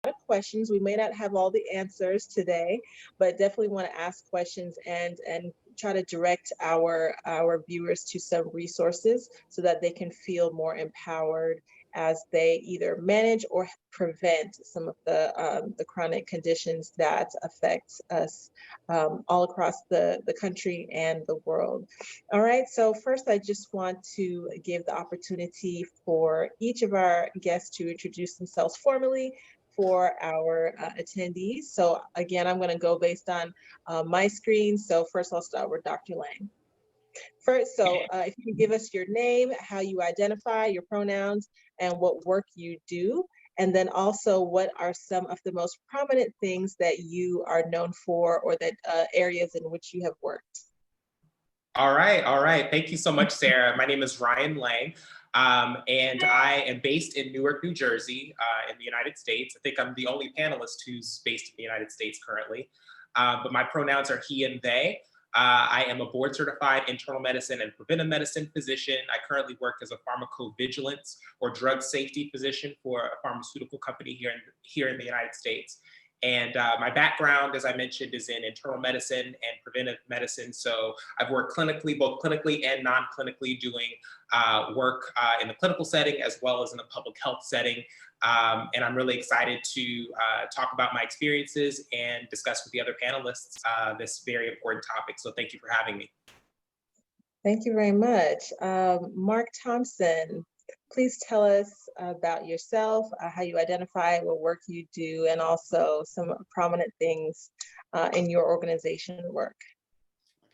of questions. We may not have all the answers today, but definitely want to ask questions and try to direct our viewers to some resources so that they can feel more empowered as they either manage or prevent some of the chronic conditions that affect us all across the country and the world. All right, so first I just want to give the opportunity for each of our guests to introduce themselves formally for our attendees. So again, I'm going to go based on my screen. So first I'll start with Dr. Lang. First, so if you can give us your name, how you identify, your pronouns, and what work you do. And then also, what are some of the most prominent things that you are known for, or that areas in which you have worked? All right. Thank you so much, Sarah. My name is Ryan Lang, and I am based in Newark, New Jersey, in the United States. I think I'm the only panelist who's based in the United States currently, but my pronouns are he and they. I am a board certified internal medicine and preventive medicine physician. I currently work as a pharmacovigilance or drug safety physician for a pharmaceutical company here in the United States. And my background, as I mentioned, is in internal medicine and preventive medicine. So I've worked clinically, both clinically and non-clinically, doing work in the clinical setting as well as in the public health setting. And I'm really excited to talk about my experiences and discuss with the other panelists this very important topic. So thank you for having me. Thank you very much. Marc Thompson, please tell us about yourself, how you identify, what work you do, and also some prominent things in your organization work.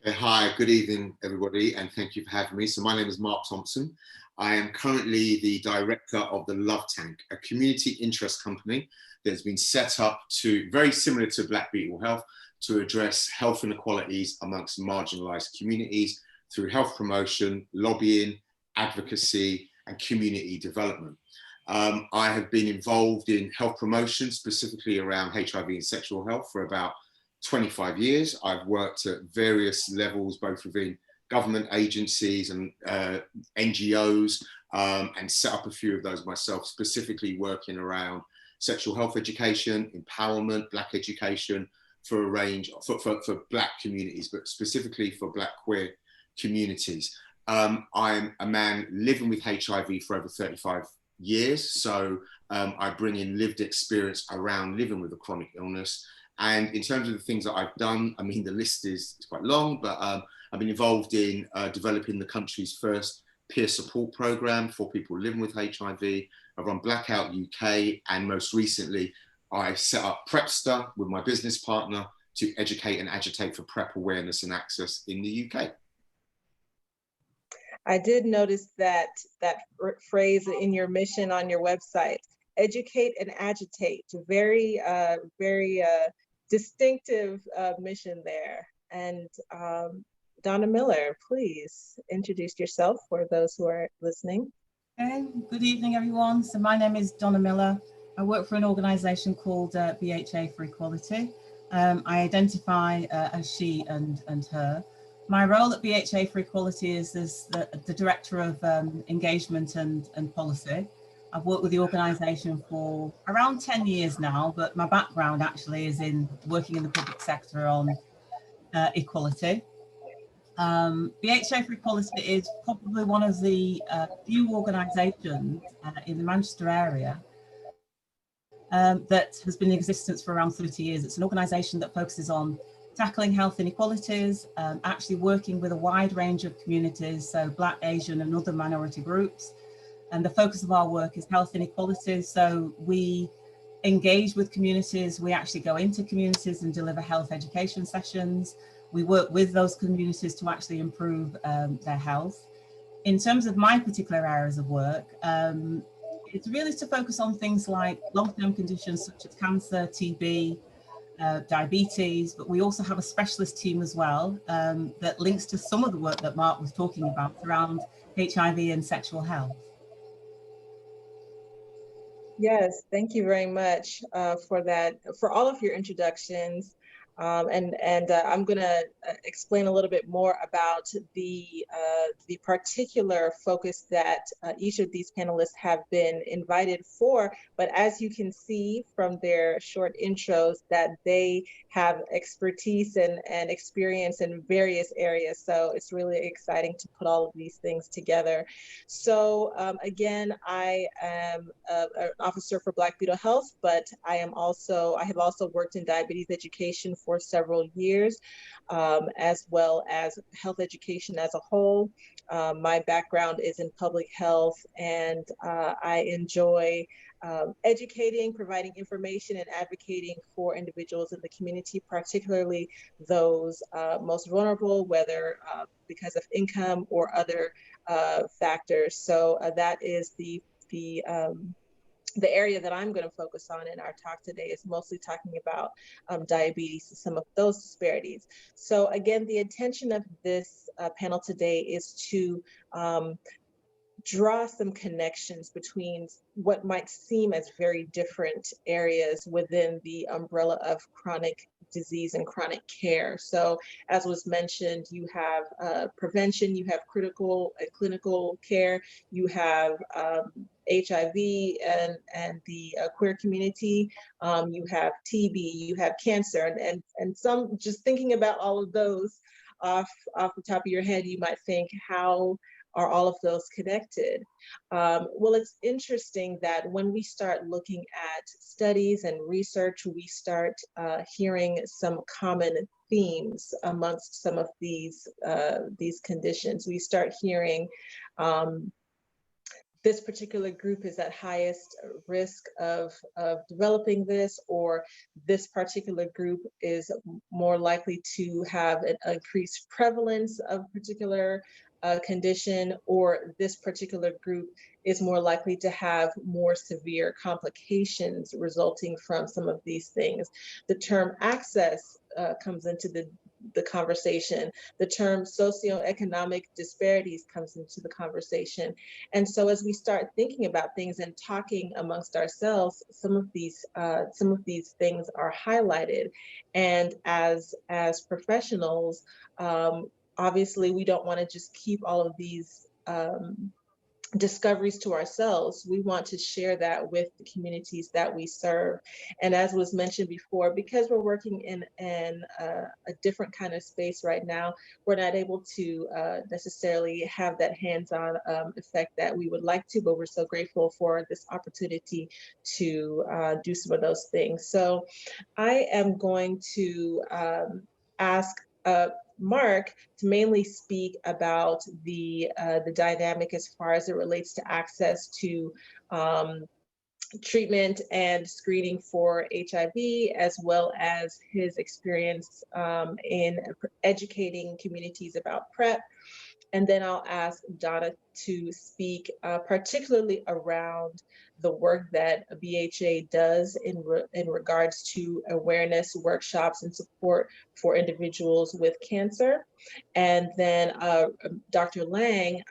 Okay, hi, good evening, everybody, and thank you for having me. So my name is Marc Thompson. I am currently the director of the Love Tank, a community interest company that has been set up to, very similar to Black Beetle Health, to address health inequalities amongst marginalized communities through health promotion, lobbying, advocacy, and community development. I have been involved in health promotion, specifically around HIV and sexual health, for about 25 years. I've worked at various levels, both within government agencies and NGOs, and set up a few of those myself, specifically working around sexual health education, empowerment, Black education, for a range, for Black communities, but specifically for Black queer communities. I'm a man living with HIV for over 35 years, so I bring in lived experience around living with a chronic illness. And in terms of the things that I've done, I mean, the list is quite long, but I've been involved in developing the country's first peer support program for people living with HIV. I've run Blackout UK, and most recently, I set up PrEPster with my business partner to educate and agitate for PrEP awareness and access in the UK. I did notice that phrase in your mission on your website, educate and agitate, very distinctive mission there. And Donna Miller, please introduce yourself for those who are listening. Okay, good evening, everyone. So my name is Donna Miller. I work for an organization called BHA for Equality. I identify as she and her. My role at BHA for Equality is the Director of Engagement and Policy. I've worked with the organisation for around 10 years now, but my background actually is in working in the public sector on equality. BHA for Equality is probably one of the few organisations in the Manchester area that has been in existence for around 30 years. It's an organisation that focuses on tackling health inequalities, actually working with a wide range of communities, so Black, Asian and other minority groups. And the focus of our work is health inequalities. So we engage with communities, we actually go into communities and deliver health education sessions. We work with those communities to actually improve their health. In terms of my particular areas of work, it's really to focus on things like long-term conditions such as cancer, TB, diabetes, but we also have a specialist team as well that links to some of the work that Marc was talking about around HIV and sexual health. Yes, thank you very much for that, for all of your introductions. I'm going to explain a little bit more about the particular focus that each of these panelists have been invited for. But as you can see from their short intros, that they have expertise and experience in various areas. So it's really exciting to put all of these things together. So again, I am an officer for Black Beetle Health, but I have also worked in diabetes education for several years, as well as health education as a whole. My background is in public health, and I enjoy educating, providing information, and advocating for individuals in the community, particularly those most vulnerable, whether because of income or other factors. So that is the area that I'm going to focus on in our talk today, is mostly talking about diabetes and some of those disparities. So again, the intention of this panel today is to draw some connections between what might seem as very different areas within the umbrella of chronic disease and chronic care. So as was mentioned, you have prevention, you have critical and clinical care, you have HIV and the queer community, you have TB, you have cancer, and some, just thinking about all of those off the top of your head, you might think, how are all of those connected? Well, it's interesting that when we start looking at studies and research, we start hearing some common themes amongst some of these conditions. We start hearing this particular group is at highest risk of developing this, or this particular group is more likely to have an increased prevalence of a particular condition, or this particular group is more likely to have more severe complications resulting from some of these things. The term access comes into the conversation. The term socioeconomic disparities comes into the conversation. And so as we start thinking about things and talking amongst ourselves, some of these things are highlighted. And as professionals, obviously we don't want to just keep all of these discoveries to ourselves. We want to share that with the communities that we serve. And as was mentioned before, because we're working in a different kind of space right now, we're not able to necessarily have that hands-on effect that we would like to, but we're so grateful for this opportunity to do some of those things. So I am going to ask Marc to mainly speak about the dynamic as far as it relates to access to treatment and screening for HIV, as well as his experience in educating communities about PrEP. And then I'll ask Donna to speak particularly around the work that BHA does in regards to awareness workshops and support for individuals with cancer. And then Dr. Lang,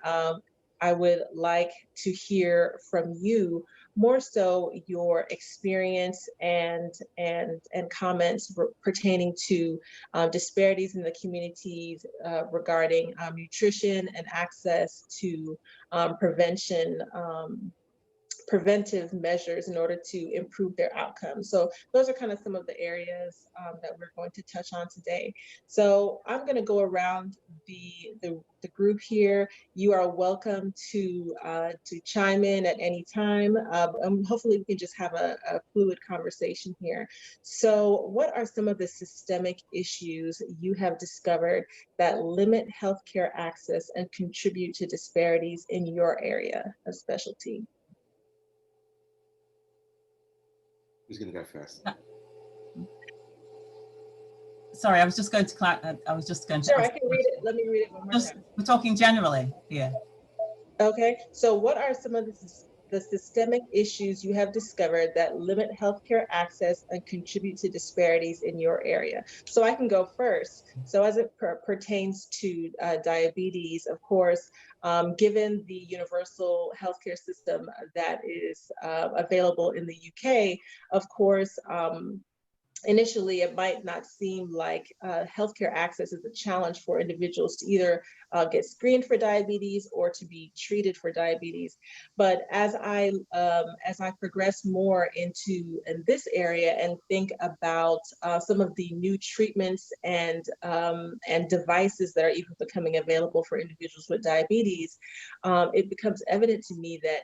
I would like to hear from you more so your experience and comments pertaining to disparities in the communities regarding nutrition and access to preventive measures in order to improve their outcomes. So those are kind of some of the areas that we're going to touch on today. So I'm going to go around the group here. You are welcome to chime in at any time. Hopefully we can just have a fluid conversation here. So what are some of the systemic issues you have discovered that limit healthcare access and contribute to disparities in your area of specialty? Who's going to go first? Sorry, I was just going to. Sure, I can read it. Let me read it one more time. We're talking generally here. Okay, so what are some of the systemic issues you have discovered that limit healthcare access and contribute to disparities in your area? So I can go first. So as it pertains to diabetes, of course, given the universal healthcare system that is available in the UK, of course, initially, it might not seem like healthcare access is a challenge for individuals to either get screened for diabetes or to be treated for diabetes. But as I progress more in this area and think about some of the new treatments and devices that are even becoming available for individuals with diabetes, it becomes evident to me that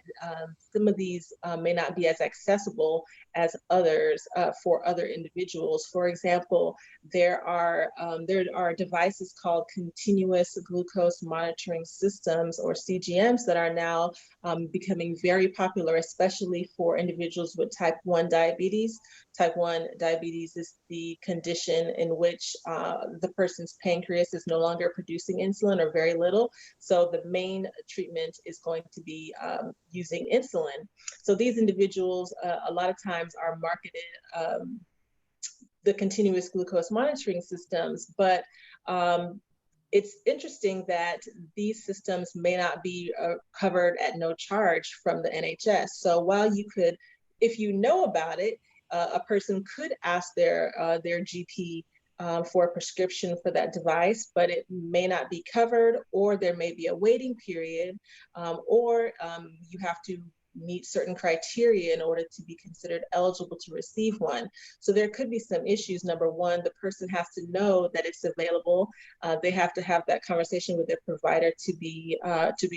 some of these may not be as accessible as others for other individuals. For example, there are devices called continuous glucose monitoring systems, or CGMs, that are now becoming very popular, especially for individuals with type 1 diabetes. Type 1 diabetes is the condition in which the person's pancreas is no longer producing insulin, or very little. So the main treatment is going to be using insulin. So these individuals a lot of times are marketed the continuous glucose monitoring systems, but it's interesting that these systems may not be covered at no charge from the NHS. So while you could, if you know about it, a person could ask their GP for a prescription for that device, but it may not be covered, or there may be a waiting period, or you have to meet certain criteria in order to be considered eligible to receive one. So there could be some issues. Number one, the person has to know that it's available. They have to have that conversation with their provider to be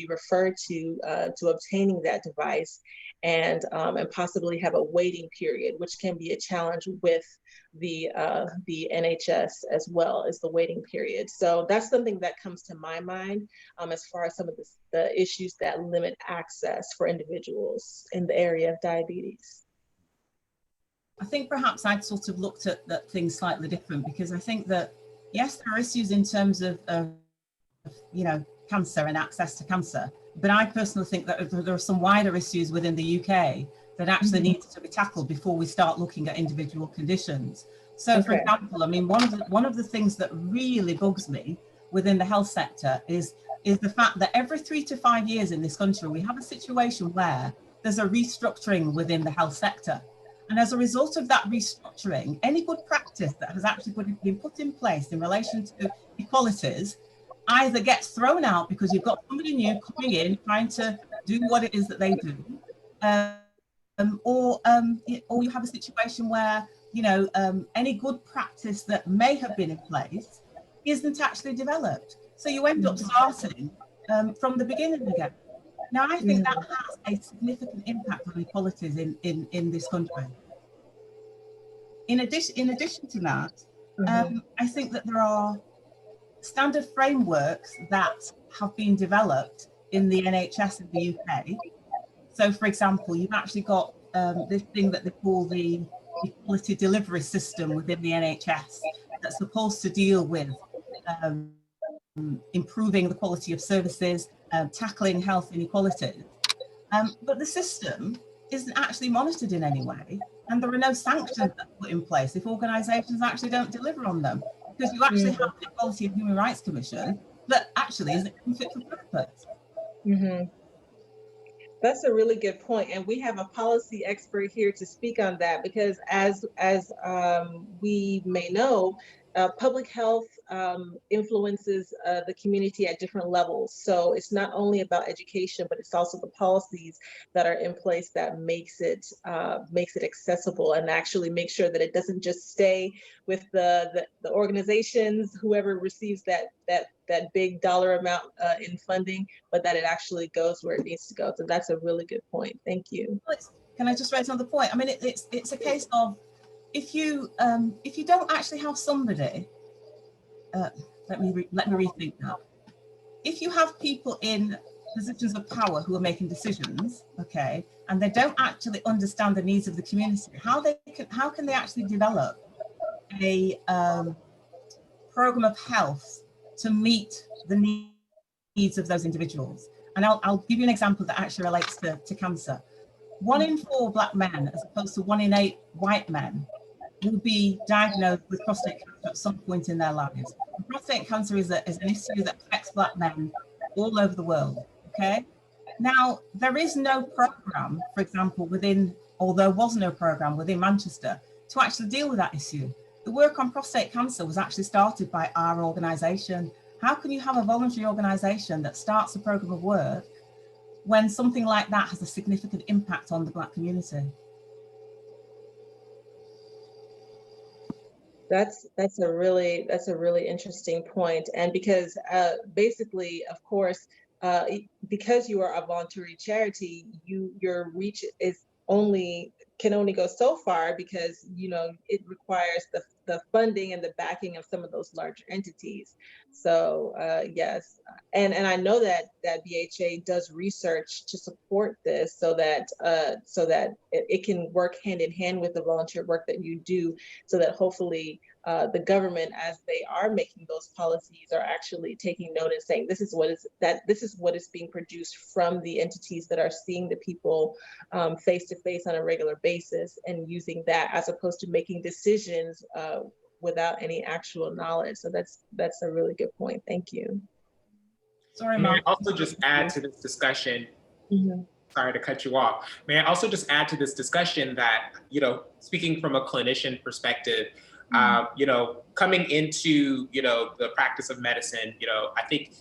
referred to obtaining that device, and possibly have a waiting period, which can be a challenge with the NHS as well, as the waiting period. So that's something that comes to my mind as far as some of the issues that limit access for individuals in the area of diabetes. I think perhaps I'd sort of looked at that thing slightly different, because I think that, yes, there are issues in terms of cancer and access to cancer, but I personally think that there are some wider issues within the UK that actually need to be tackled before we start looking at individual conditions. So, for example, I mean, one of the things that really bugs me within the health sector is the fact that every 3 to 5 years in this country, we have a situation where there's a restructuring within the health sector. And as a result of that restructuring, any good practice that has actually been put in place in relation to equalities either gets thrown out because you've got somebody new coming in trying to do what it is that they do, or you have a situation where any good practice that may have been in place isn't actually developed. So you end up starting from the beginning again. Now, I think that has a significant impact on equalities in this country. In addition to that, I think that there are standard frameworks that have been developed in the NHS in the UK. So, for example, you've actually got this thing that they call the equality delivery system within the NHS that's supposed to deal with improving the quality of services, tackling health inequalities. But the system isn't actually monitored in any way, and there are no sanctions that are put in place if organisations actually don't deliver on them, because you actually have the Equality and Human Rights Commission that actually isn't fit for purpose. That's a really good point, and we have a policy expert here to speak on that, because as we may know, public health influences the community at different levels. So it's not only about education, but it's also the policies that are in place that makes it accessible, and actually make sure that it doesn't just stay with the organizations, whoever receives that big dollar amount in funding, but that it actually goes where it needs to go. So that's a really good point. Thank you. Can I just raise another point? I mean, it's a case of, if you don't actually have somebody, let me rethink that. If you have people in positions of power who are making decisions, okay, and they don't actually understand the needs of the community, how can they actually develop a program of health to meet the needs of those individuals? And I'll give you an example that actually relates to cancer. 1 in 4 Black men, as opposed to 1 in 8 white men, will be diagnosed with prostate cancer at some point in their lives. And prostate cancer is an issue that affects Black men all over the world, okay? Now, there is no program, for example, there was no program within Manchester to actually deal with that issue. The work on prostate cancer was actually started by our organisation. How can you have a voluntary organisation that starts a programme of work when something like that has a significant impact on the Black community? That's a really interesting point. And because basically, of course, because you are a voluntary charity, your reach can only go so far, because it requires the funding and the backing of some of those larger entities. So yes, and I know that BHA does research to support this, so that it can work hand in hand with the volunteer work that you do, so that hopefully the government, as they are making those policies, are actually taking note and saying, this is what is being produced from the entities that are seeing the people face to face on a regular basis, and using that as opposed to making decisions without any actual knowledge. So that's a really good point. Thank you. Sorry, May I Marc. also just add to this discussion? Mm-hmm. Sorry to cut you off. May I also just add to this discussion that, speaking from a clinician perspective, coming into, the practice of medicine, I think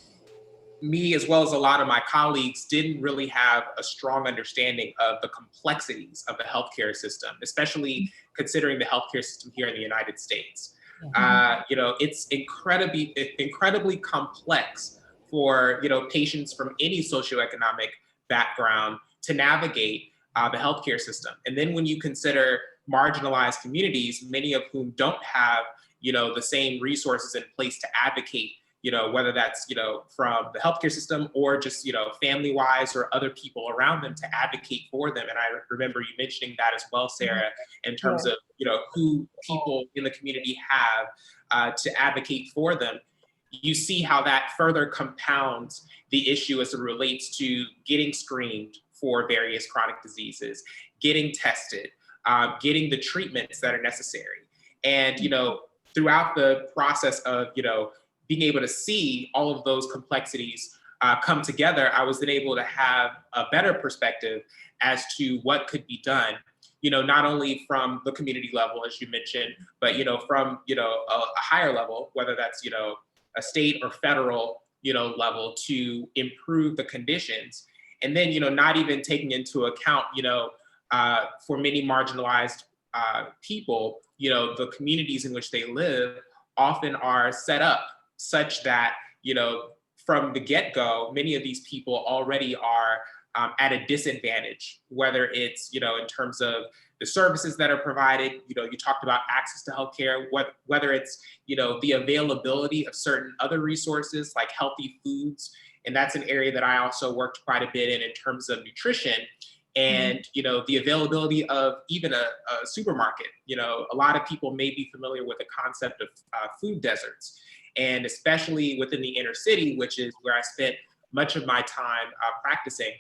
me, as well as a lot of my colleagues, didn't really have a strong understanding of the complexities of the healthcare system, especially considering the healthcare system here in the United States. It's incredibly complex for, patients from any socioeconomic background to navigate the healthcare system. And then when you consider marginalized communities, many of whom don't have, the same resources in place to advocate, whether that's, from the healthcare system or just, family-wise or other people around them to advocate for them. And I remember you mentioning that as well, Sarah, in terms of, who people in the community have to advocate for them. You see how that further compounds the issue as it relates to getting screened for various chronic diseases, getting tested, getting the treatments that are necessary. And, throughout the process of, being able to see all of those complexities come together, I was then able to have a better perspective as to what could be done, not only from the community level, as you mentioned, but, from, a higher level, whether that's, a state or federal, level, to improve the conditions. And then, not even taking into account, for many marginalized people, the communities in which they live often are set up such that, from the get-go, many of these people already are at a disadvantage, whether it's, in terms of the services that are provided. You talked about access to healthcare, whether it's, the availability of certain other resources like healthy foods. And that's an area that I also worked quite a bit in terms of nutrition. And, the availability of even a supermarket. A lot of people may be familiar with the concept of food deserts, and especially within the inner city, which is where I spent much of my time practicing.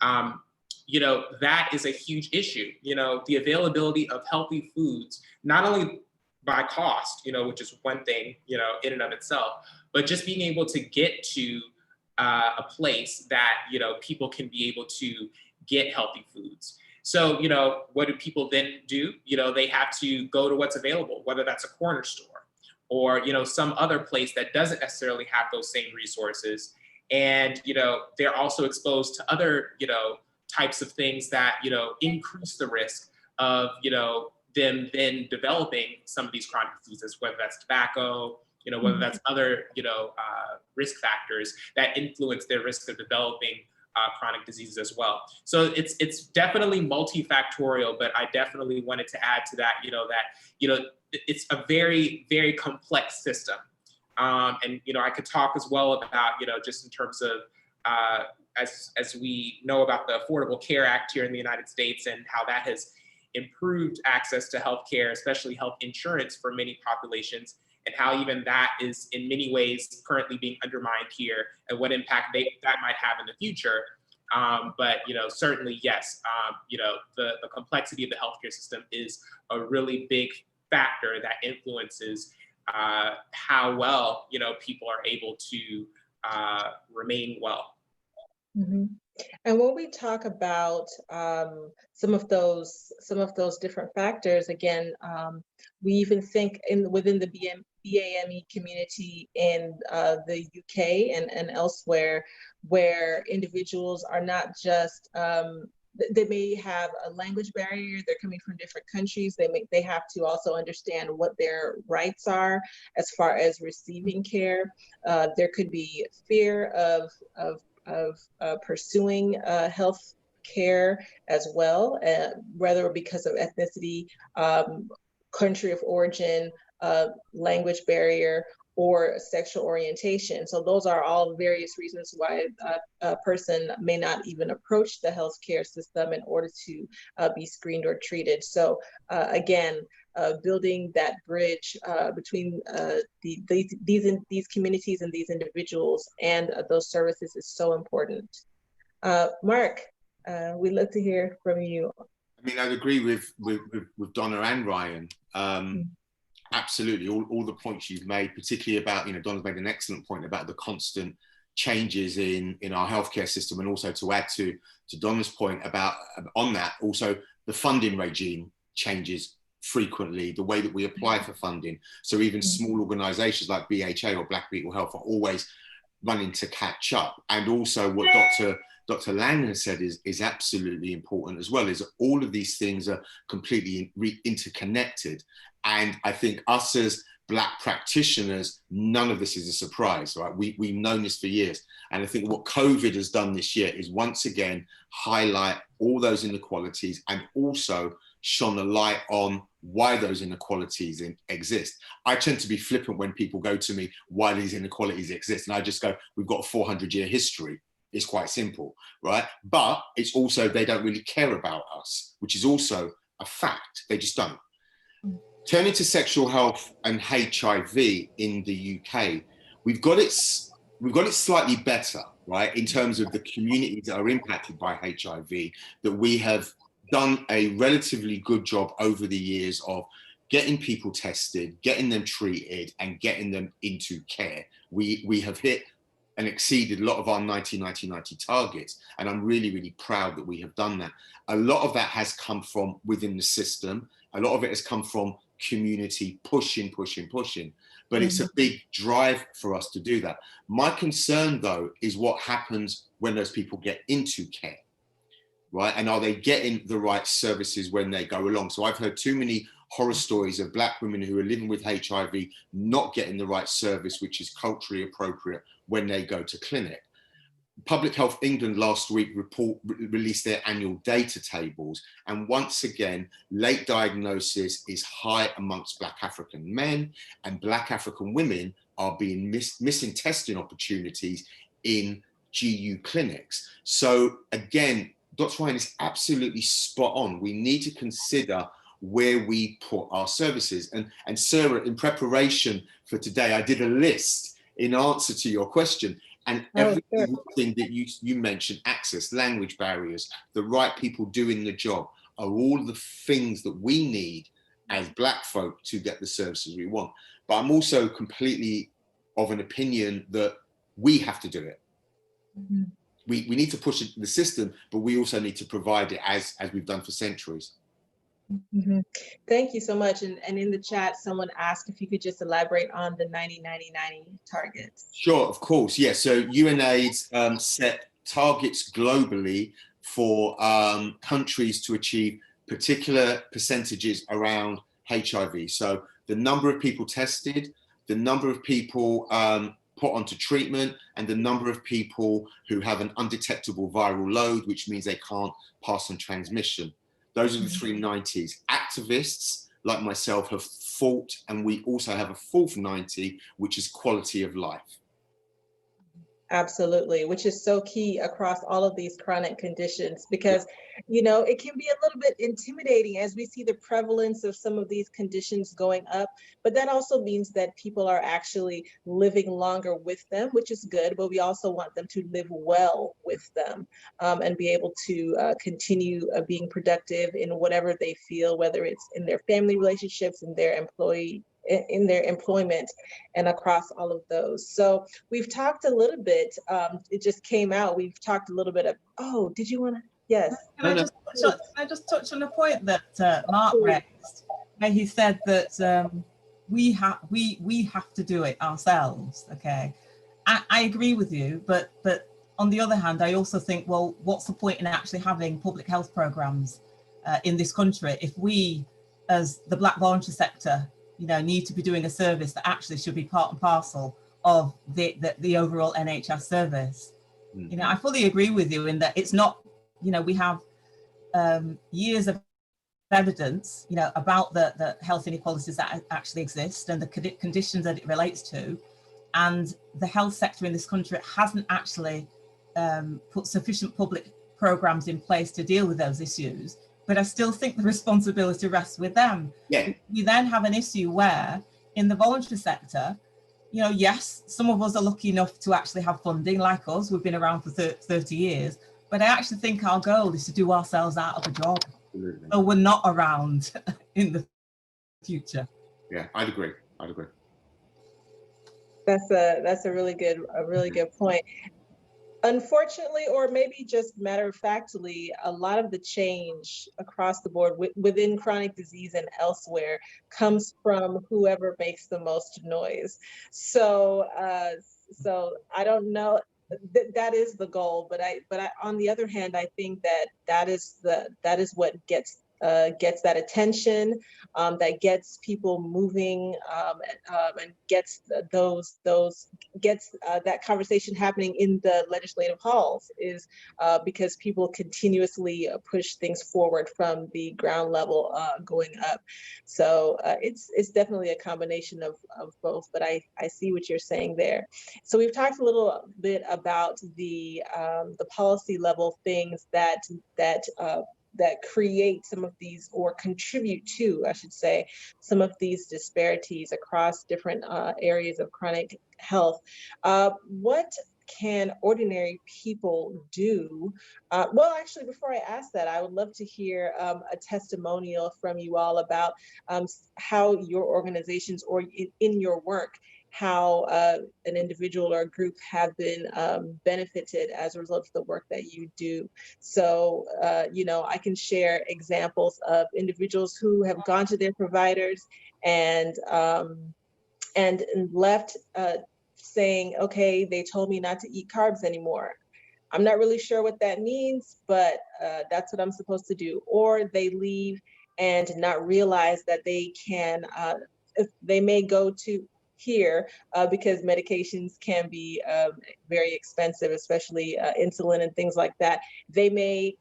That is a huge issue. The availability of healthy foods, not only by cost, which is one thing, in and of itself, but just being able to get to a place that, people can be able to get healthy foods. So, what do people then do? They have to go to what's available, whether that's a corner store or, some other place that doesn't necessarily have those same resources. And, they're also exposed to other, types of things that, increase the risk of, them then developing some of these chronic diseases, whether that's tobacco, whether that's other, risk factors that influence their risk of developing chronic diseases as well. So it's definitely multifactorial, but I definitely wanted to add to that, it's a very, very complex system. And, I could talk as well about, just in terms of, as we know about the Affordable Care Act here in the United States and how that has improved access to healthcare, especially health insurance for many populations, and how even that is in many ways currently being undermined here, and what impact that might have in the future. But certainly, yes, the complexity of the healthcare system is a really big factor that influences how well people are able to remain well. Mm-hmm. And when we talk about some of those different factors, again, we even think within the BAME community in the UK and elsewhere, where individuals are not just they may have a language barrier. They're coming from different countries. They have to also understand what their rights are as far as receiving care. There could be fear of pursuing health care as well, whether because of ethnicity, country of origin, language barrier, or sexual orientation. So those are all various reasons why a person may not even approach the healthcare system in order to be screened or treated. So again, building that bridge between these communities and these individuals and those services is so important. Marc, we'd love to hear from you. I mean, I'd agree with Donna and Ryan. Absolutely, all the points you've made, particularly about, Donna's made an excellent point about the constant changes in our healthcare system, and also to add to Donna's point about on that, also the funding regime changes frequently, the way that we apply for funding. So even small organisations like BHA or Black Beetle Health are always running to catch up. And also what Dr. Lang has said is absolutely important as well, is that all of these things are completely interconnected. And I think us as Black practitioners, none of this is a surprise, right? We've known this for years. And I think what COVID has done this year is once again highlight all those inequalities and also shone a light on why those inequalities exist. I tend to be flippant when people go to me, why these inequalities exist. And I just go, we've got a 400-year history. It's quite simple, right? But it's also, they don't really care about us, which is also a fact. They just don't. Turning to sexual health and HIV in the UK, we've got it slightly better, right? In terms of the communities that are impacted by HIV, that we have done a relatively good job over the years of getting people tested, getting them treated, and getting them into care. We have hit and exceeded a lot of our 90-90-90 targets. And I'm really, really proud that we have done that. A lot of that has come from within the system. A lot of it has come from community pushing. But it's a big drive for us to do that. My concern, though, is what happens when those people get into care, right? And are they getting the right services when they go along? So I've heard too many horror stories of Black women who are living with HIV not getting the right service, which is culturally appropriate when they go to clinic. Public Health England last week released their annual data tables. And once again, late diagnosis is high amongst Black African men, and Black African women are being missing testing opportunities in GU clinics. So again, Dr. Ryan is absolutely spot on. We need to consider where we put our services. And Sarah, in preparation for today, I did a list in answer to your question. And everything that you mentioned, access, language barriers, the right people doing the job, are all the things that we need as Black folk to get the services we want. But I'm also completely of an opinion that we have to do it. We need to push the system, but we also need to provide it as we've done for centuries. Thank you so much. And in the chat, someone asked if you could just elaborate on the 90-90-90 targets. Sure, of course. Yeah, so UNAIDS set targets globally for countries to achieve particular percentages around HIV. So the number of people tested, the number of people put onto treatment, and the number of people who have an undetectable viral load, which means they can't pass on transmission. Those are the 3 90s. Activists like myself have fought, and we also have a fourth 90, which is quality of life. Absolutely, which is so key across all of these chronic conditions, because, you know, it can be a little bit intimidating as we see the prevalence of some of these conditions going up, but that also means that people are actually living longer with them, which is good, but we also want them to live well with them and be able to continue being productive in whatever they feel, whether it's in their family relationships, in their in their employment and across all of those. So we've talked a little bit, it just came out, we've talked a little bit of, oh, did you want to? Yes. Can I just touch on a point that Marc raised, where he said that we have to do it ourselves. Okay, I agree with you, but on the other hand, I also think, well, what's the point in actually having public health programs in this country if we, as the Black voluntary sector, need to be doing a service that actually should be part and parcel of the overall NHS service? Mm-hmm. I fully agree with you in that it's not, we have years of evidence, about the health inequalities that actually exist and the conditions that it relates to. And the health sector in this country hasn't actually put sufficient public programs in place to deal with those issues. But I still think the responsibility rests with them. Yeah. We then have an issue where in the voluntary sector, yes, some of us are lucky enough to actually have funding like us. We've been around for 30 years. But I actually think our goal is to do ourselves out of a job. Absolutely. So we're not around in the future. Yeah, I'd agree. That's a really good point. Unfortunately, or maybe just matter of factly, a lot of the change across the board within chronic disease and elsewhere comes from whoever makes the most noise. So I don't know. That is the goal, but I on the other hand, I think that is what gets that attention, that gets people moving, and gets that conversation happening in the legislative halls, is because people continuously push things forward from the ground level going up. So it's definitely a combination of both, but I see what you're saying there. So we've talked a little bit about the policy level things that create some of these, or contribute to, I should say, some of these disparities across different areas of chronic health. What can ordinary people do? Well, actually, before I ask that, I would love to hear a testimonial from you all about how your organizations, or in your work, how an individual or a group have been benefited as a result of the work that you do. So, I can share examples of individuals who have gone to their providers and left saying, okay, they told me not to eat carbs anymore. I'm not really sure what that means, but that's what I'm supposed to do. Or they leave and not realize that they can, they may go to here because medications can be very expensive, especially insulin and things like that. They may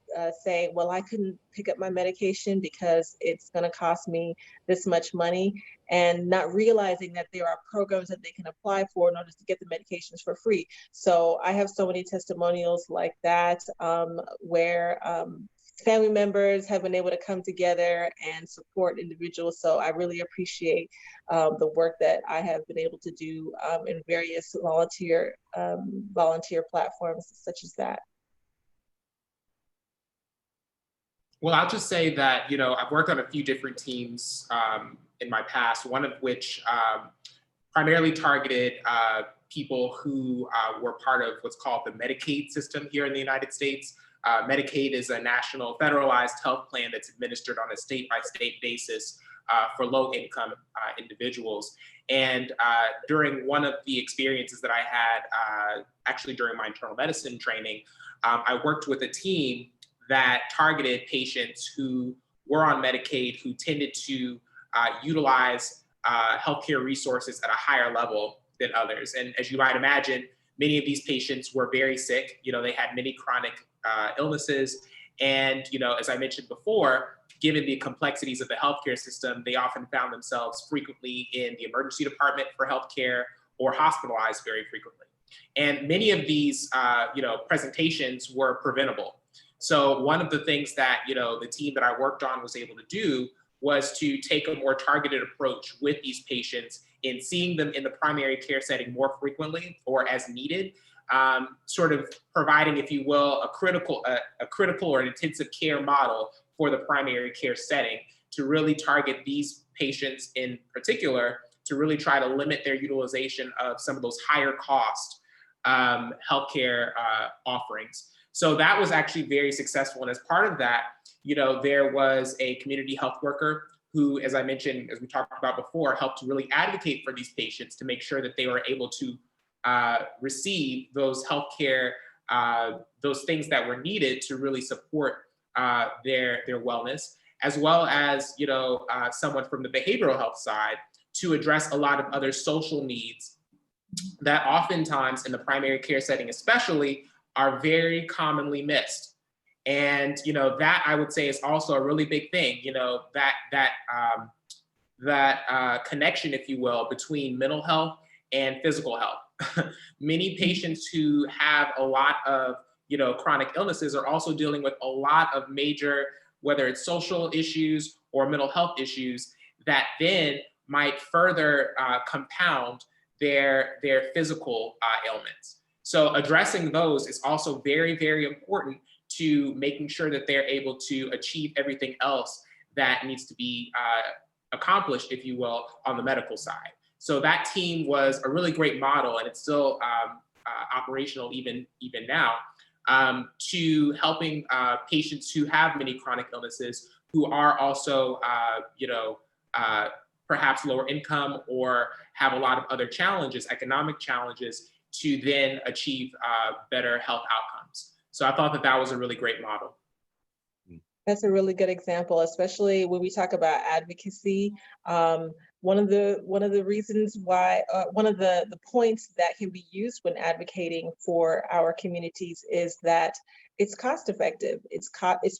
say, well, I couldn't pick up my medication because it's going to cost me this much money, and not realizing that there are programs that they can apply for in order to get the medications for free. So I have so many testimonials like that, where family members have been able to come together and support individuals. So I really appreciate the work that I have been able to do in various volunteer platforms such as that. Well, I'll just say that, I've worked on a few different teams in my past, one of which primarily targeted people who were part of what's called the Medicaid system here in the United States. Medicaid is a national federalized health plan that's administered on a state-by-state basis for low-income individuals. And during one of the experiences that I had, actually during my internal medicine training, I worked with a team that targeted patients who were on Medicaid, who tended to utilize healthcare resources at a higher level than others. And as you might imagine, many of these patients were very sick. They had many chronic illnesses. And, as I mentioned before, given the complexities of the healthcare system, they often found themselves frequently in the emergency department for healthcare, or hospitalized very frequently. And many of these, presentations were preventable. So one of the things that, the team that I worked on was able to do was to take a more targeted approach with these patients in seeing them in the primary care setting more frequently or as needed, sort of providing, if you will, a critical or an intensive care model for the primary care setting to really target these patients in particular to really try to limit their utilization of some of those higher cost healthcare offerings. So that was actually very successful. And as part of that, you know, there was a community health worker who, as I mentioned, as we talked about before, helped to really advocate for these patients to make sure that they were able to receive those healthcare, those things that were needed to really support their wellness, as well as, you know, someone from the behavioral health side to address a lot of other social needs that oftentimes in the primary care setting especially are very commonly missed. And, you know, that I would say is also a really big thing, you know, that connection, if you will, between mental health and physical health. Many patients who have a lot of, you know, chronic illnesses are also dealing with a lot of major, whether it's social issues or mental health issues that then might further compound their physical ailments. So addressing those is also very, very important to making sure that they're able to achieve everything else that needs to be accomplished, if you will, on the medical side. So that team was a really great model, and it's still operational even now, to helping patients who have many chronic illnesses who are also, you know, perhaps lower income or have a lot of other challenges, economic challenges, to then achieve better health outcomes. So I thought that that was a really great model. That's a really good example, especially when we talk about advocacy. One of the reasons why, one of the points that can be used when advocating for our communities is that it's cost effective. It's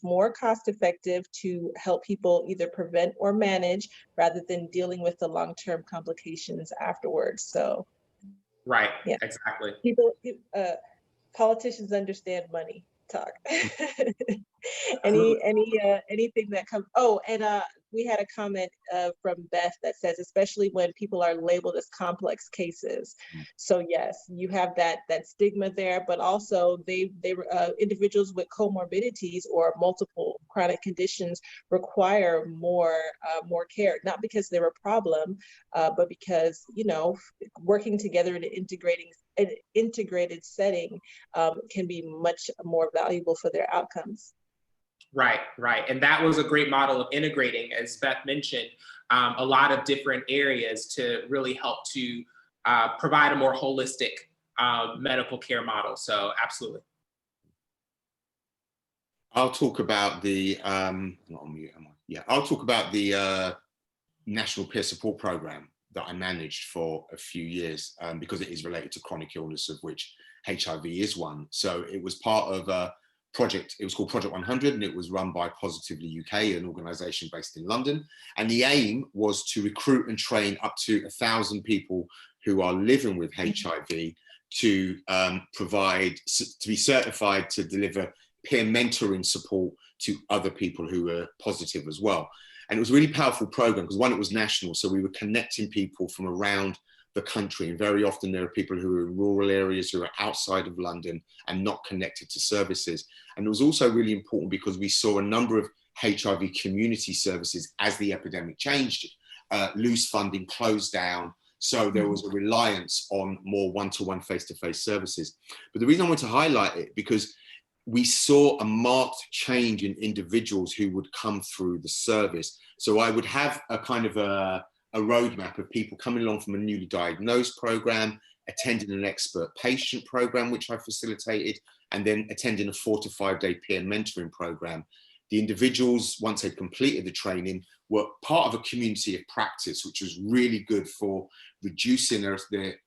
more cost effective to help people either prevent or manage rather than dealing with the long-term complications afterwards. So, right, yeah, exactly. Politicians understand money talk. Anything that comes. Oh, and we had a comment from Beth that says, especially when people are labeled as complex cases. So yes, you have that stigma there, but also they individuals with comorbidities or multiple chronic conditions require more care, not because they're a problem, but because, you know, working together in an integrated setting can be much more valuable for their outcomes. Right. And that was a great model of integrating, as Beth mentioned, a lot of different areas to really help to provide a more holistic medical care model. So absolutely. I'll talk about the, not on mute, am I? Yeah, I'll talk about the National Peer Support Program that I managed for a few years because it is related to chronic illness, of which HIV is one. So it was part of a project, it was called Project 100, and it was run by Positively UK, an organisation based in London. And the aim was to recruit and train up to 1,000 people who are living with HIV to be certified to deliver peer mentoring support to other people who were positive as well. And it was a really powerful program because, one, it was national, so we were connecting people from around the country, and very often there are people who are in rural areas, who are outside of London and not connected to services. And it was also really important because we saw a number of HIV community services, as the epidemic changed, lose funding, close down. So there was a reliance on more one-to-one, face-to-face services. But the reason I want to highlight it, because we saw a marked change in individuals who would come through the service. So I would have a kind of a roadmap of people coming along from a newly diagnosed program, attending an expert patient program, which I facilitated, and then attending a 4 to 5 day peer mentoring program. The individuals, once they'd completed the training, were part of a community of practice, which was really good for reducing their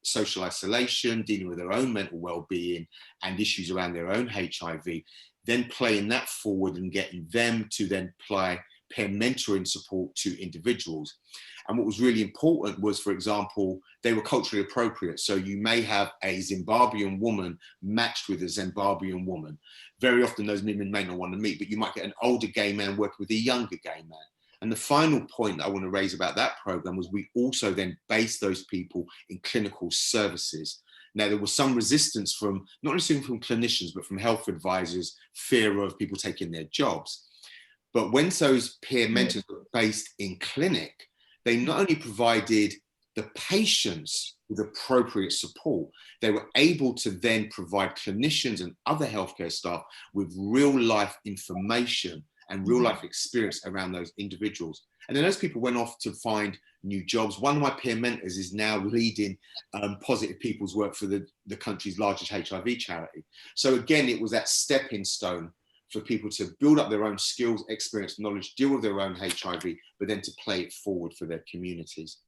social isolation, dealing with their own mental well-being and issues around their own HIV, then playing that forward and getting them to then apply peer mentoring support to individuals. And what was really important was, for example, they were culturally appropriate. So you may have a Zimbabwean woman matched with a Zimbabwean woman. Very often those women may not want to meet, but you might get an older gay man working with a younger gay man. And the final point that I want to raise about that program was we also then based those people in clinical services. Now, there was some resistance from, not necessarily from clinicians, but from health advisors, fear of people taking their jobs. But when those peer mentors were based in clinic, they not only provided the patients with appropriate support. They were able to then provide clinicians and other healthcare staff with real life information and real life experience around those individuals. And then those people went off to find new jobs. One of my peer mentors is now leading Positive People's work for the country's largest HIV charity. So again, it was that stepping stone for people to build up their own skills, experience, knowledge, deal with their own HIV, but then to play it forward for their communities.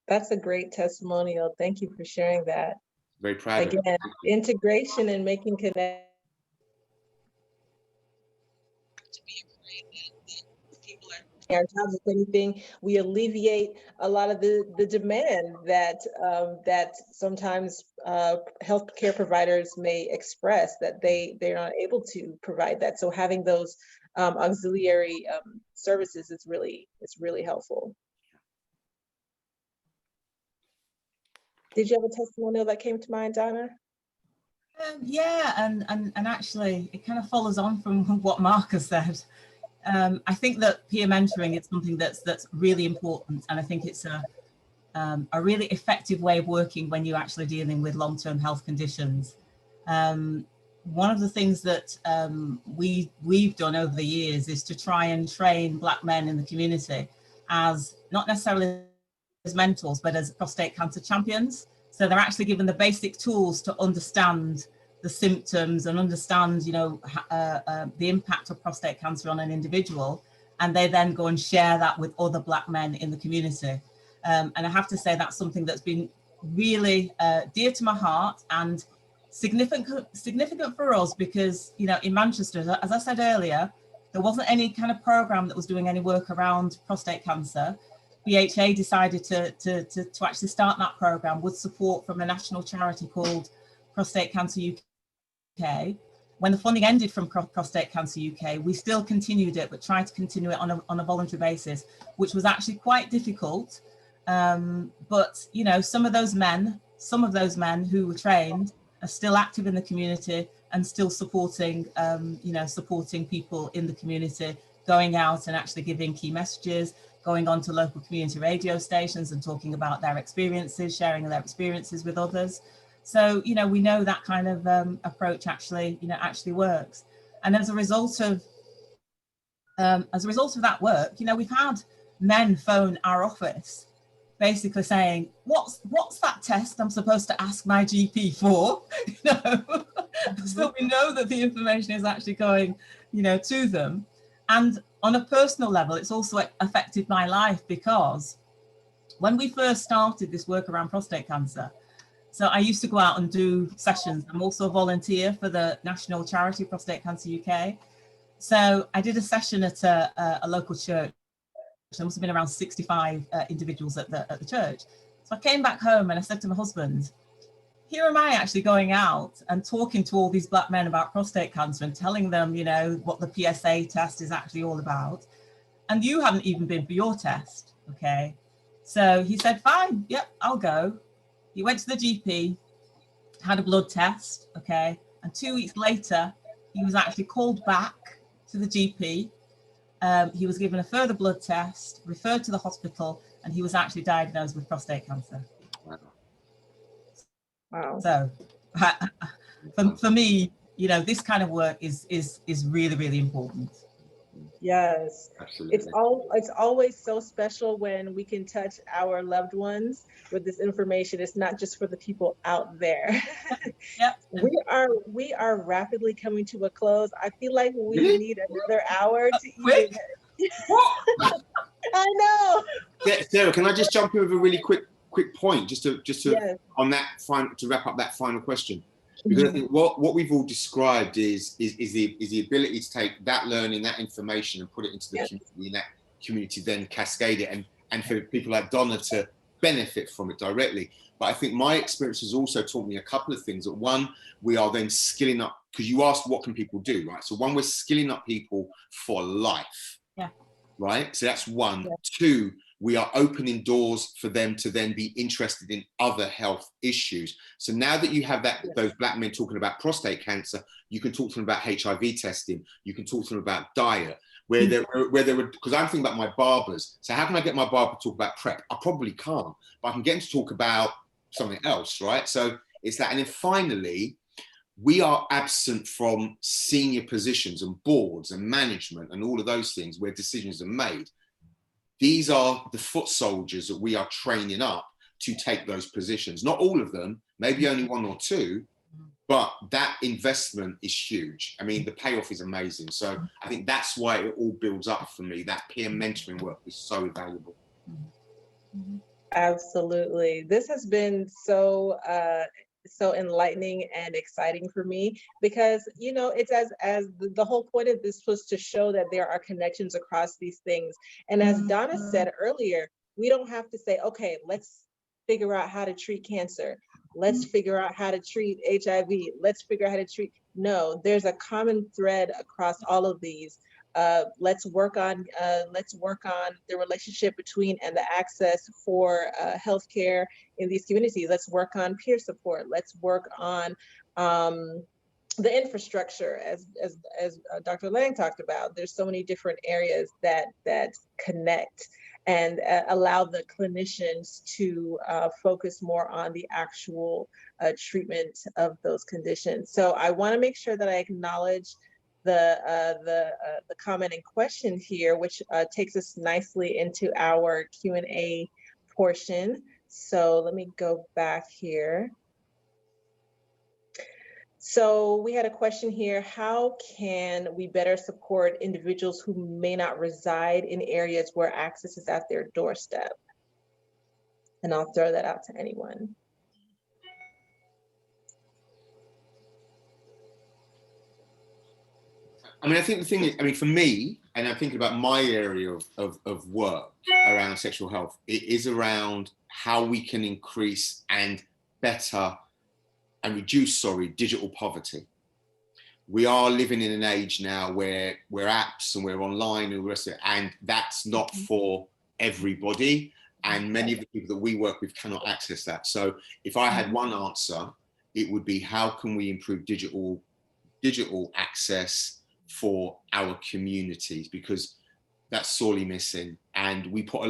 That's a great testimonial. Thank you for sharing that. Very proud Again, of it. integration and making connect. Our jobs, if anything, we alleviate a lot of the demand that that sometimes healthcare providers may express, that they're not able to provide that. So having those auxiliary services is really helpful. Did you have a testimonial that came to mind, Donna? Yeah, and actually it kind of follows on from what Marc has said. I think that peer mentoring is something that's really important, and I think it's a really effective way of working when you're actually dealing with long-term health conditions. One of the things that we've done over the years is to try and train Black men in the community as not necessarily as mentors, but as prostate cancer champions. So they're actually given the basic tools to understand the symptoms and understand, you know, the impact of prostate cancer on an individual, and they then go and share that with other Black men in the community. And I have to say that's something that's been really dear to my heart and significant for us, because, you know, in Manchester, as I said earlier, there wasn't any kind of program that was doing any work around prostate cancer. BHA decided to actually start that program with support from a national charity called Prostate Cancer UK. When the funding ended from Prostate Cancer UK, we still continued it, but tried to continue it on a voluntary basis, which was actually quite difficult. But, you know, some of those men who were trained are still active in the community and still supporting, you know, supporting people in the community, going out and actually giving key messages, going on to local community radio stations and talking about their experiences, sharing their experiences with others. So, you know, we know that kind of approach actually works. And as a result of that work, you know, we've had men phone our office basically saying, what's that test I'm supposed to ask my GP for? You know, so we know that the information is actually going, you know, to them. And on a personal level, it's also affected my life, because when we first started this work around prostate cancer, so I used to go out and do sessions. I'm also a volunteer for the national charity Prostate Cancer UK. So I did a session at a local church. There must have been around 65 individuals at the church. So I came back home and I said to my husband, here am I actually going out and talking to all these Black men about prostate cancer and telling them, you know, what the PSA test is actually all about. And you haven't even been for your test, okay? So he said, fine, yep, I'll go. He went to the GP, had a blood test, okay? And 2 weeks later, he was actually called back to the GP. He was given a further blood test, referred to the hospital, and he was actually diagnosed with prostate cancer. Wow. So for me, you know, this kind of work is really, really important. Yes. Absolutely. It's always so special when we can touch our loved ones with this information. It's not just for the people out there. Yep. We are rapidly coming to a close. I feel like we need another hour to Quick. even. I know. Yeah, Sarah, can I just jump in with a really quick point, just to Yes. on that to wrap up that final question? Because I think what we've all described is the ability to take that learning, that information, and put it into the community, and that community then cascade it, and for people like Donna to benefit from it directly. But I think my experience has also taught me a couple of things. That one, we are then skilling up, because you asked what can people do, right? So one, we're skilling up people for life. Yeah. Right? So that's one. Yeah. Two, we are opening doors for them to then be interested in other health issues. So now that you have that, those Black men talking about prostate cancer, you can talk to them about HIV testing, you can talk to them about diet. where there were, because I'm thinking about my barbers. So how can I get my barber to talk about PrEP? I probably can't, but I can get him to talk about something else, right? So it's that. And then finally, we are absent from senior positions and boards and management and all of those things where decisions are made. These are the foot soldiers that we are training up to take those positions. Not all of them, maybe only one or two, but that investment is huge. I mean, the payoff is amazing. So I think that's why it all builds up for me. That peer mentoring work is so valuable. Absolutely. This has been so enlightening and exciting for me, because it's as the whole point of this was to show that there are connections across these things. And as Donna said earlier, we don't have to say, okay, let's figure out how to treat cancer. Let's figure out how to treat HIV. Let's figure out how to treat. No, there's a common thread across all of these. Let's work on the relationship between and the access for healthcare in these communities. Let's work on peer support. Let's work on the infrastructure, as Dr. Lang talked about. There's so many different areas that connect and allow the clinicians to focus more on the actual treatment of those conditions. So I want to make sure that I acknowledge the comment and question here, which takes us nicely into our Q&A portion. So let me go back here. So we had a question here: how can we better support individuals who may not reside in areas where access is at their doorstep? And I'll throw that out to anyone. I mean, I think the thing is, I mean, for me, and I'm thinking about my area of work around sexual health, it is around how we can increase and better and reduce, digital poverty. We are living in an age now where we're apps and we're online and the rest of it, and that's not for everybody. And many of the people that we work with cannot access that. So if I had one answer, it would be, how can we improve digital access for our communities? Because that's sorely missing. And we put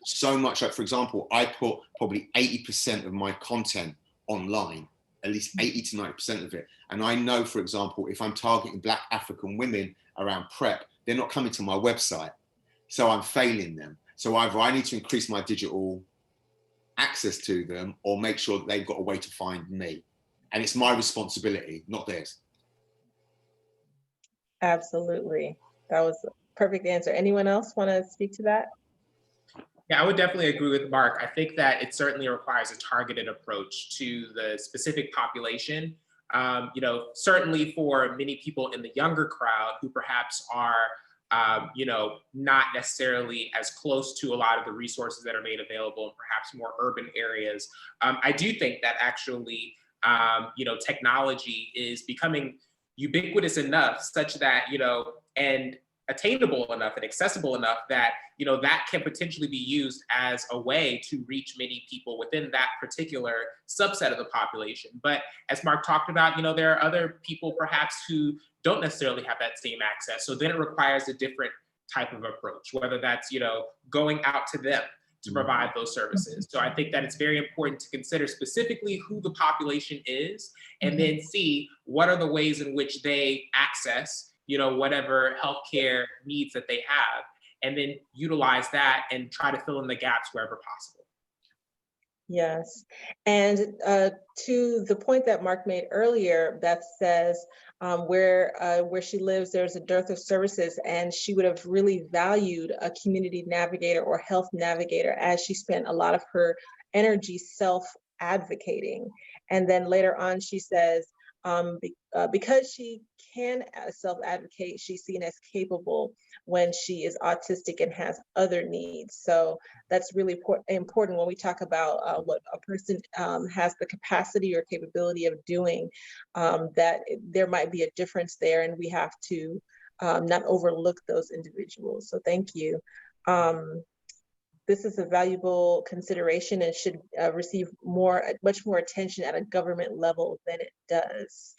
so much, like, for example, I put probably 80% of my content online, at least 80 to 90% of it. And I know, for example, if I'm targeting Black African women around PrEP, they're not coming to my website. So I'm failing them. So either I need to increase my digital access to them or make sure that they've got a way to find me. And it's my responsibility, not theirs. Absolutely. That was a perfect answer. Anyone else want to speak to that? Yeah, I would definitely agree with Marc. I think that it certainly requires a targeted approach to the specific population. Certainly for many people in the younger crowd who perhaps are, not necessarily as close to a lot of the resources that are made available in perhaps more urban areas. I do think that actually, technology is becoming ubiquitous enough such that, and attainable enough and accessible enough that, that can potentially be used as a way to reach many people within that particular subset of the population. But as Marc talked about, there are other people perhaps who don't necessarily have that same access. So then it requires a different type of approach, whether that's, going out to them to provide those services. So I think that it's very important to consider specifically who the population is, and then see what are the ways in which they access, whatever healthcare needs that they have, and then utilize that and try to fill in the gaps wherever possible. Yes, and to the point that Marc made earlier, Beth says where she lives, there's a dearth of services, and she would have really valued a community navigator or health navigator, as she spent a lot of her energy self-advocating. And then later on, she says, because she can self-advocate, she's seen as capable when she is autistic and has other needs. So that's really important when we talk about what a person has the capacity or capability of doing, that there might be a difference there, and we have to not overlook those individuals. So thank you. This is a valuable consideration and should receive much more attention at a government level than it does.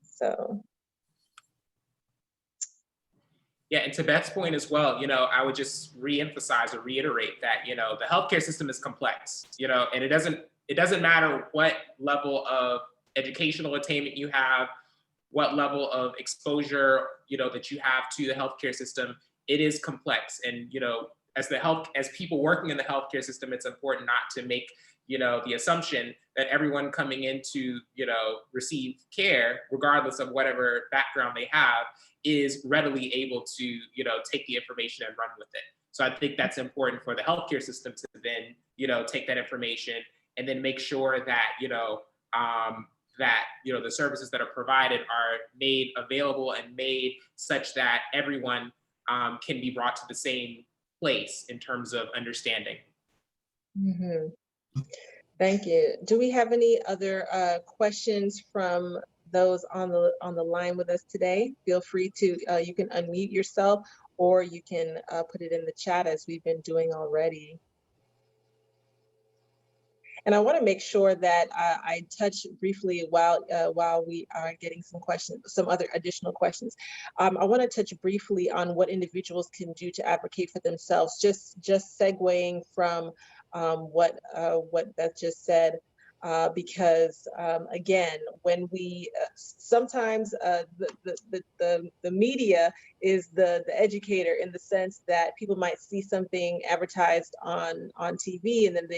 So. Yeah, and to Beth's point as well, I would just reemphasize or reiterate that, the healthcare system is complex, and it doesn't matter what level of educational attainment you have, what level of exposure, that you have to the healthcare system. It is complex. And, as people working in the healthcare system, it's important not to make, the assumption that everyone coming in to, receive care, regardless of whatever background they have, is readily able to, take the information and run with it. So I think that's important for the healthcare system to then, take that information and then make sure that, the services that are provided are made available and made such that everyone can be brought to the same place in terms of understanding. Mm-hmm. Thank you. Do we have any other questions from those on the line with us today? Feel free to, you can unmute yourself, or you can put it in the chat as we've been doing already. And I want to make sure that I touch briefly while we are getting some other additional questions. I want to touch briefly on what individuals can do to advocate for themselves. Just segueing from what Beth just said, because again, when we sometimes the media is the educator, in the sense that people might see something advertised on TV, and then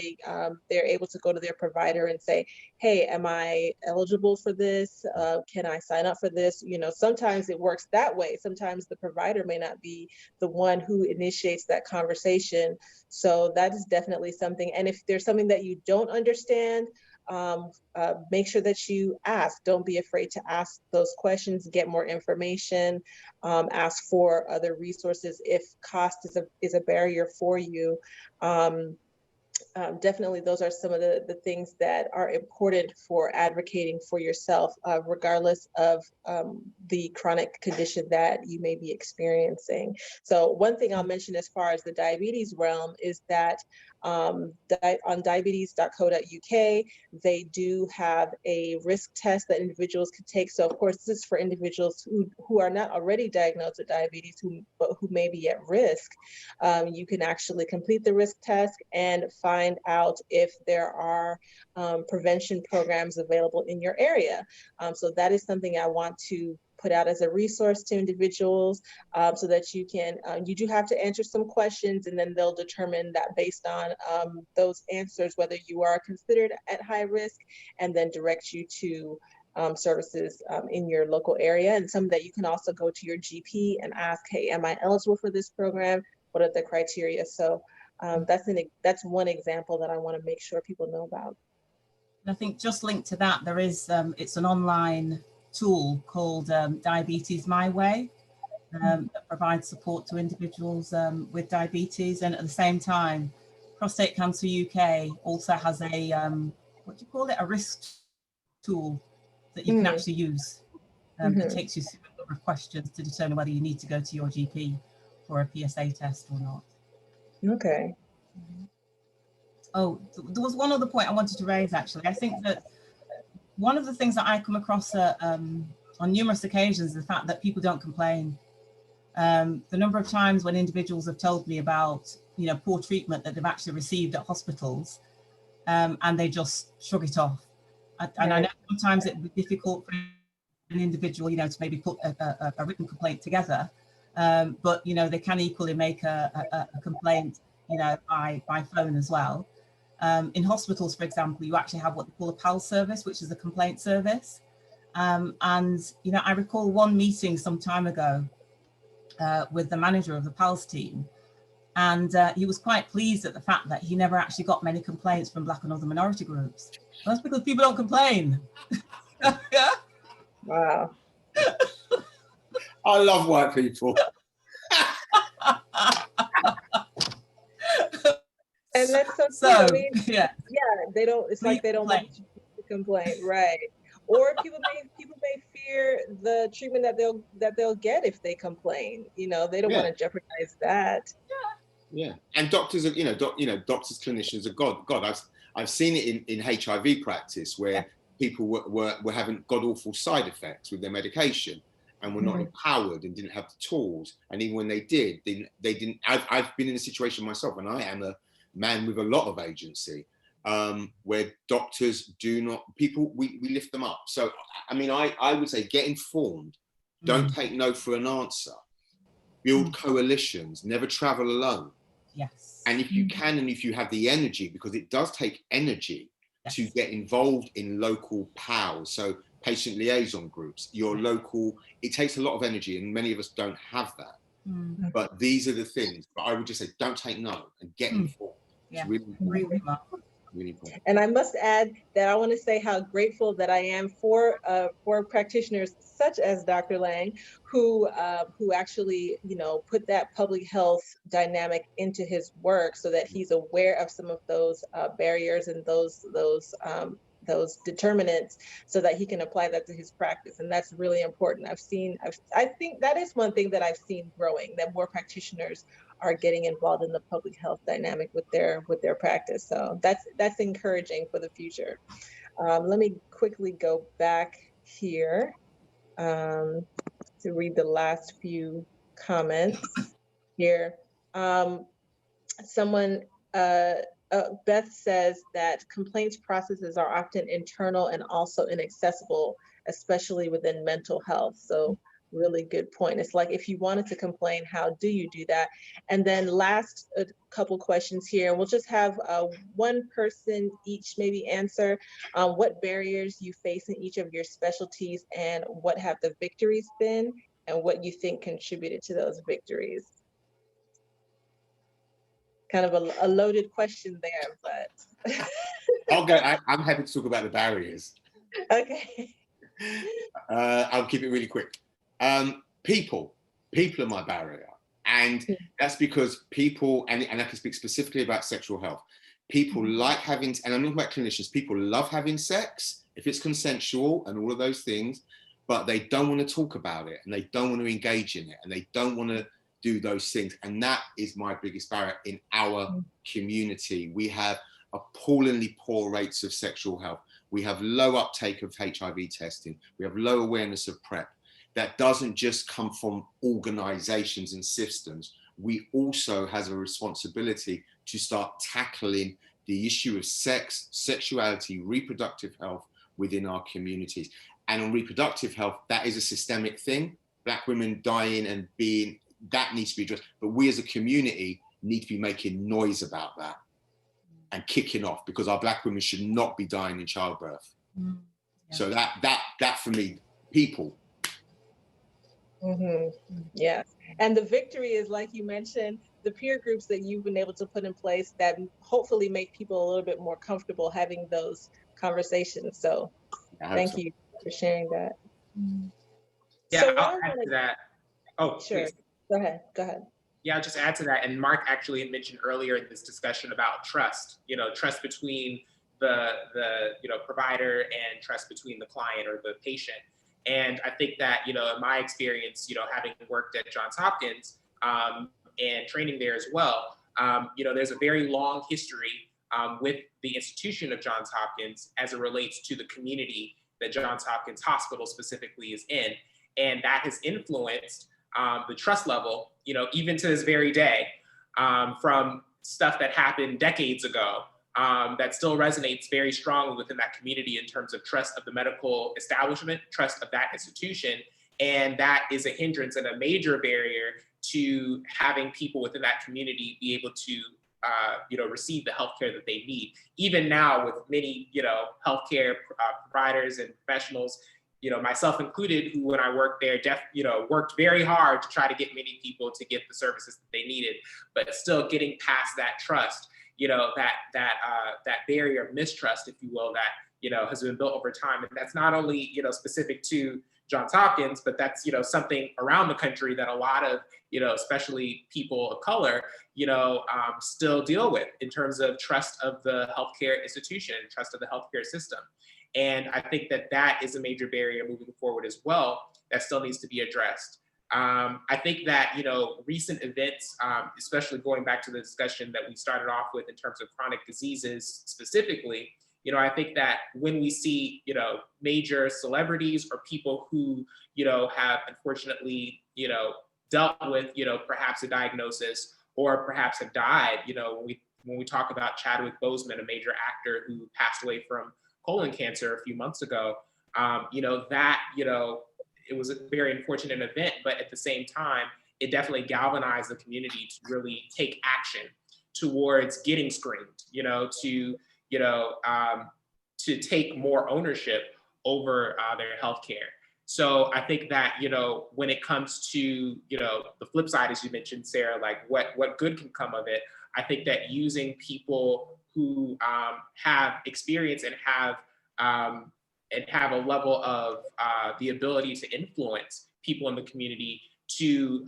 they're able to go to their provider and say, hey, am I eligible for this? Can I sign up for this? Sometimes it works that way. Sometimes the provider may not be the one who initiates that conversation. So that is definitely something. And if there's something that you don't understand, make sure that you ask. Don't be afraid to ask those questions, get more information, ask for other resources if cost is a barrier for you. Definitely, those are some of the things that are important for advocating for yourself, regardless of the chronic condition that you may be experiencing. So one thing I'll mention as far as the diabetes realm is that on diabetes.co.uk, they do have a risk test that individuals can take. So of course, this is for individuals who are not already diagnosed with diabetes, but who may be at risk. You can actually complete the risk test and find out if there are prevention programs available in your area. So that is something I want to put out as a resource to individuals, so that you do have to answer some questions, and then they'll determine that based on those answers whether you are considered at high risk, and then direct you to services in your local area. And some that you can also go to your GP and ask, hey, am I eligible for this program? What are the criteria? So that's one example that I want to make sure people know about. I think just linked to that, there is it's an online tool called Diabetes My Way, that provides support to individuals with diabetes. And at the same time, Prostate Cancer UK also has a what do you call it, a risk tool that you can actually use, that takes you through a number of questions to determine whether you need to go to your GP for a PSA test or not. Okay. Oh, there was one other point I wanted to raise, actually. I think that one of the things that I come across on numerous occasions is the fact that people don't complain. The number of times when individuals have told me about, poor treatment that they've actually received at hospitals, and they just shrug it off. And I know sometimes it would be difficult for an individual, to maybe put a written complaint together, but, they can equally make a complaint, by phone as well. In hospitals, for example, you actually have what they call a PAL service, which is a complaint service. And, I recall one meeting some time ago with the manager of the PALS team. And he was quite pleased at the fact that he never actually got many complaints from Black and other minority groups. That's because people don't complain. Yeah. Wow. I love white people. And that's so true. I mean, yeah, they don't. It's like they don't want you to complain, right? Or people may fear the treatment that they'll get if they complain. They don't want to jeopardize that. Yeah, and doctors are, doctors, clinicians are God. I've seen it in HIV practice where people were having god awful side effects with their medication, and were not empowered and didn't have the tools. And even when they did, they didn't. I've been in a situation myself, and I am a man with a lot of agency, where doctors do not, we lift them up. So, I mean, I would say get informed, don't take no for an answer, build coalitions, never travel alone. Yes. And if you can, and if you have the energy, because it does take energy to get involved in local PoWs, so patient liaison groups, your local, it takes a lot of energy, and many of us don't have that. But these are the things. But I would just say, don't take no and get informed. Yeah, It's really important. Really important. And I must add that I want to say how grateful that I am for practitioners such as Dr. Lang, who actually, you know, put that public health dynamic into his work, so that he's aware of some of those barriers and those determinants, so that he can apply that to his practice. And that's really important. I think that is one thing that I've seen growing, that more practitioners are getting involved in the public health dynamic with their practice. So that's encouraging for the future. Let me quickly go back here to read the last few comments here. Someone, Beth says that complaints processes are often internal and also inaccessible, especially within mental health. So really good point. It's like, if you wanted to complain, how do you do that? And then last couple questions here, and we'll just have one person each maybe answer what barriers you face in each of your specialties, and what have the victories been, and what you think contributed to those victories. Kind of a loaded question there, but. I'll go. I'm happy to talk about the barriers. Okay. I'll keep it really quick. People are my barrier. And that's because people, and I can speak specifically about sexual health, people like having, and I'm not about clinicians, people love having sex if it's consensual and all of those things, but they don't want to talk about it, and they don't want to engage in it, and they don't want to do those things. And that is my biggest barrier in our community. We have appallingly poor rates of sexual health. We have low uptake of HIV testing. We have low awareness of PrEP. That doesn't just come from organizations and systems. We also have a responsibility to start tackling the issue of sex, sexuality, reproductive health within our communities. And on reproductive health, that is a systemic thing. Black women dying and being, that needs to be addressed. But we as a community need to be making noise about that and kicking off, because our Black women should not be dying in childbirth. Yeah. So that for me, people. Yeah, and the victory is, like you mentioned, the peer groups that you've been able to put in place that hopefully make people a little bit more comfortable having those conversations. So thank you for sharing that. Yeah, so I'll add to that. Oh, sure. Please. Go ahead. Yeah, I'll just add to that. And Marc actually had mentioned earlier in this discussion about trust, trust between the provider and trust between the client or the patient. And I think that, in my experience, having worked at Johns Hopkins and training there as well, there's a very long history with the institution of Johns Hopkins as it relates to the community that Johns Hopkins Hospital specifically is in. And that has influenced the trust level, even to this very day, from stuff that happened decades ago. That still resonates very strongly within that community in terms of trust of the medical establishment, trust of that institution. And that is a hindrance and a major barrier to having people within that community be able to, receive the healthcare that they need. Even now with many, healthcare providers and professionals, myself included, who when I worked there, worked very hard to try to get many people to get the services that they needed, but still getting past that trust. That barrier of mistrust, if you will, that, has been built over time. And that's not only, specific to Johns Hopkins, but that's, something around the country that a lot of, especially people of color, still deal with in terms of trust of the healthcare institution, trust of the healthcare system. And I think that is a major barrier moving forward as well that still needs to be addressed. I think that, recent events, especially going back to the discussion that we started off with in terms of chronic diseases specifically, You know, I think that when we see, you know, major celebrities or people who, you know, have unfortunately, you know, dealt with, you know, perhaps a diagnosis or perhaps have died, you know, when we talk about Chadwick Boseman, a major actor who passed away from colon cancer a few months ago, you know, that, you know, it was a very unfortunate event, but at the same time, it definitely galvanized the community to really take action towards getting screened, you know, to, you know, to take more ownership over their healthcare. So I think that, you know, when it comes to, you know, the flip side, as you mentioned, Sarah, like what good can come of it, I think that using people who have experience and have a level of the ability to influence people in the community to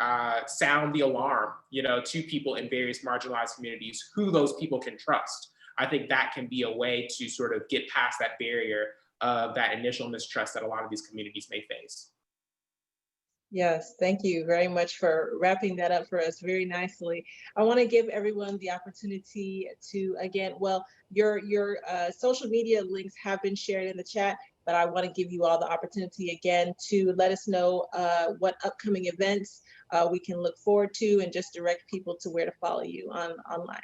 sound the alarm, you know, to people in various marginalized communities who those people can trust. I think that can be a way to sort of get past that barrier of that initial mistrust that a lot of these communities may face. Yes, thank you very much for wrapping that up for us very nicely. I want to give everyone the opportunity to, again, well, your social media links have been shared in the chat, but I want to give you all the opportunity again to let us know what upcoming events we can look forward to, and just direct people to where to follow you online.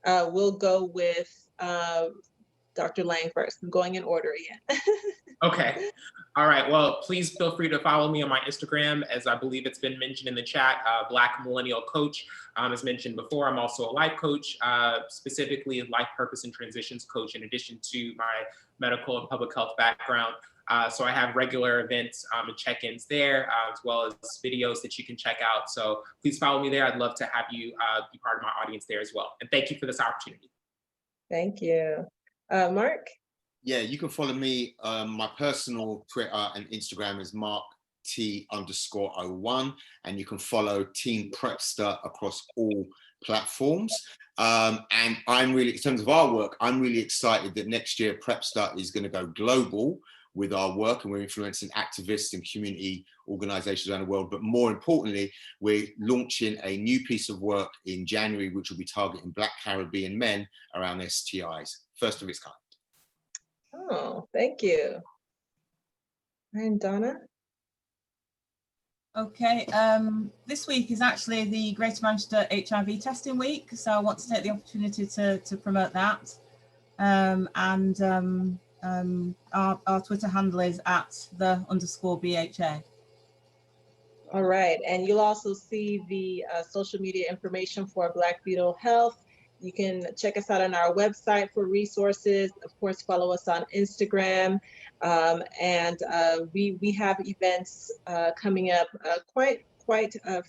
We'll go with Dr. Lang first. I'm going in order again. Okay. All right. Well, please feel free to follow me on my Instagram, as I believe it's been mentioned in the chat, Black Millennial Coach. As mentioned before, I'm also a life coach, specifically a life purpose and transitions coach, in addition to my medical and public health background. So I have regular events and check-ins there, as well as videos that you can check out. So please follow me there. I'd love to have you be part of my audience there as well. And thank you for this opportunity. Thank you. Marc? Yeah, you can follow me. My personal Twitter and Instagram is MarcT_01, and you can follow Team PrEPster across all platforms. And I'm really, in terms of our work, I'm really excited that next year PrEPster is going to go global with our work, and we're influencing activists and community organizations around the world. But more importantly, we're launching a new piece of work in January, which will be targeting Black Caribbean men around STIs, first of its kind. Oh, thank you. And Donna? Okay, this week is actually the Greater Manchester HIV Testing Week, so I want to take the opportunity to promote that. Our Twitter handle is @the_BHA. All right, and you'll also see the social media information for Black Beetle Health. You can check us out on our website for resources. Of course, follow us on Instagram. We have events coming up quite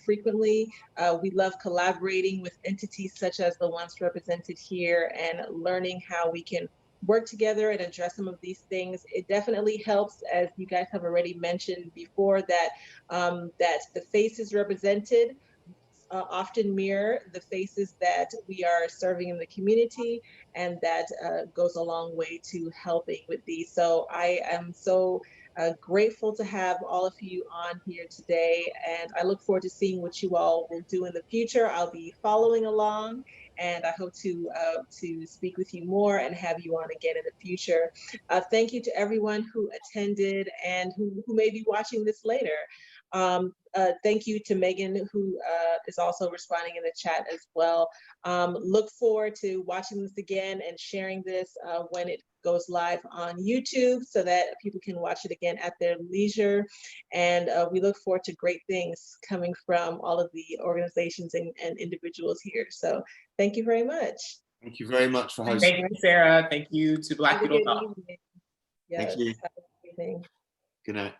frequently. We love collaborating with entities such as the ones represented here and learning how we can work together and address some of these things. It definitely helps, as you guys have already mentioned before, that that the faces represented often mirror the faces that we are serving in the community, and that goes a long way to helping with these. So I am so grateful to have all of you on here today, and I look forward to seeing what you all will do in the future. I'll be following along, and I hope to speak with you more and have you on again in the future. Thank you to everyone who attended and who may be watching this later. Thank you to Megan, who is also responding in the chat as well. Look forward to watching this again and sharing this when it goes live on YouTube, so that people can watch it again at their leisure. And we look forward to great things coming from all of the organizations and individuals here. So thank you very much. Thank you very much for hosting. Thank you, Sarah. Thank you to Black Beetle Health. Yes, Thank you. have a good evening. Good night.